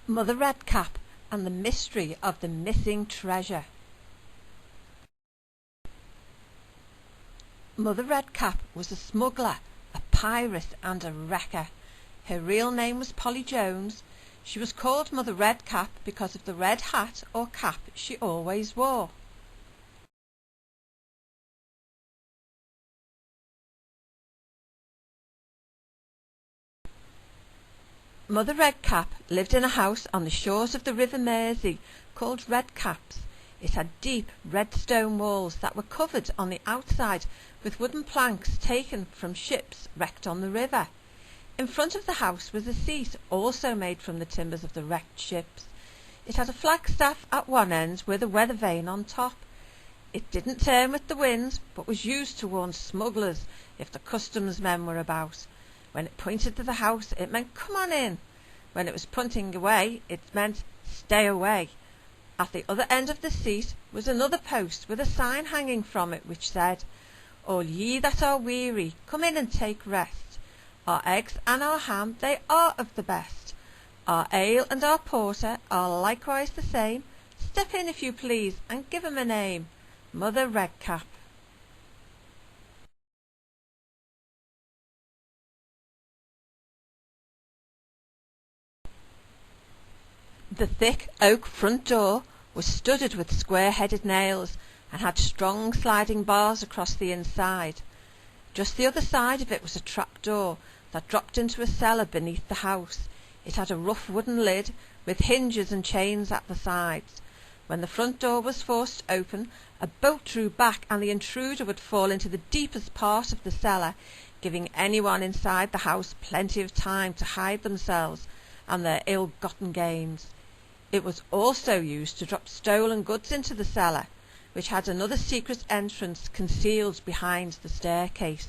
Mother Redcap and the Mystery of the Missing Treasure. Mother Redcap was a smuggler, a pirate and a wrecker. Her real name was Polly Jones. She was called Mother Redcap because of the red hat or cap she always wore. Mother Redcap lived in a house on the shores of the river Mersey called Redcap's. It had deep red stone walls that were covered on the outside with wooden planks taken from ships wrecked on the river. In front of the house was a seat also made from the timbers of the wrecked ships. It had a flagstaff at one end with a weather vane on top. It didn't turn with the wind, but was used to warn smugglers if the customs men were about. When it pointed to the house, it meant come on in. When it was pointing away, it meant stay away. At the other end of the seat was another post with a sign hanging from it which said, "All ye that are weary, come in and take rest. Our eggs and our ham, they are of the best. Our ale and our porter are likewise the same. Step in if you please and give 'em a name, Mother Redcap." The thick oak front door was studded with square-headed nails and had strong sliding bars across the inside. Just the other side of it was a trap-door that dropped into a cellar beneath the house. It had a rough wooden lid with hinges and chains at the sides. When the front door was forced open, a bolt drew back and the intruder would fall into the deepest part of the cellar, giving anyone inside the house plenty of time to hide themselves and their ill-gotten gains. It was also used to drop stolen goods into the cellar, which had another secret entrance concealed behind the staircase.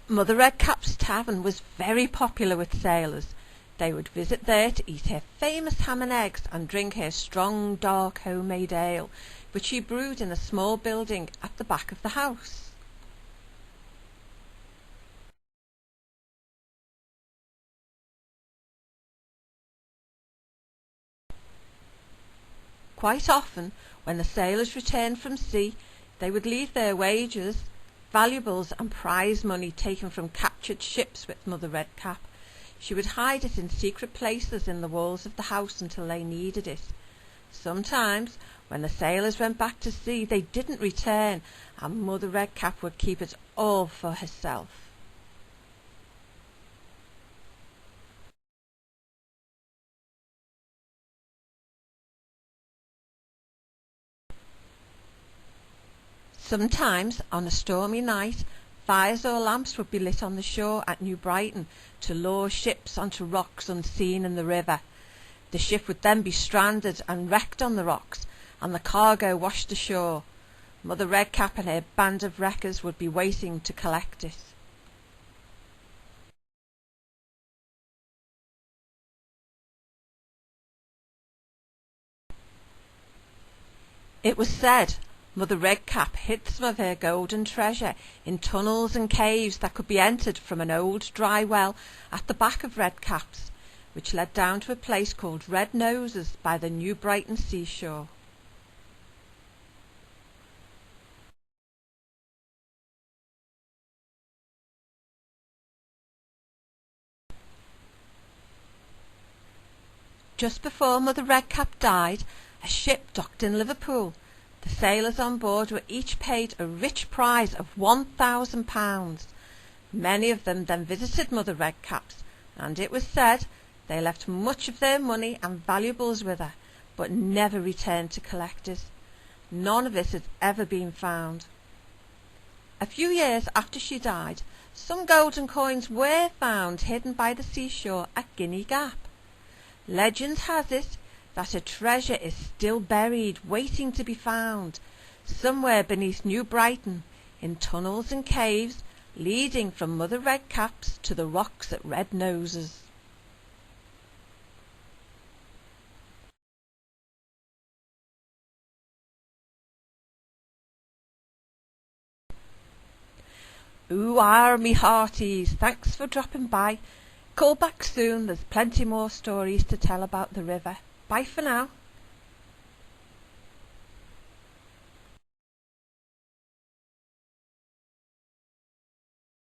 Mother Redcap's Tavern was very popular with sailors. They would visit there to eat her famous ham and eggs and drink her strong, dark, homemade ale, which she brewed in a small building at the back of the house. Quite often, when the sailors returned from sea, they would leave their wages, valuables and prize money taken from captured ships with Mother Redcap. She would hide it in secret places in the walls of the house until they needed it. Sometimes, when the sailors went back to sea, they didn't return, and Mother Redcap would keep it all for herself. Sometimes, on a stormy night, fires or lamps would be lit on the shore at New Brighton to lure ships onto rocks unseen in the river. The ship would then be stranded and wrecked on the rocks, and the cargo washed ashore. Mother Redcap and her band of wreckers would be waiting to collect it. It was said Mother Redcap hid some of her golden treasure in tunnels and caves that could be entered from an old dry well at the back of Redcap's, which led down to a place called Red Noses by the New Brighton seashore. Just before Mother Redcap died, a ship docked in Liverpool. The sailors on board were each paid a rich prize of £1,000. Many of them then visited Mother Redcap's, and it was said they left much of their money and valuables with her, but never returned to collect it. None of it has ever been found. A few years after she died, some golden coins were found hidden by the seashore at Guinea Gap. Legend has it that a treasure is still buried, waiting to be found, somewhere beneath New Brighton, in tunnels and caves, leading from Mother Redcap's to the rocks at Red Noses. Ooh, are me hearties, thanks for dropping by. Call back soon, there's plenty more stories to tell about the river. Bye for now.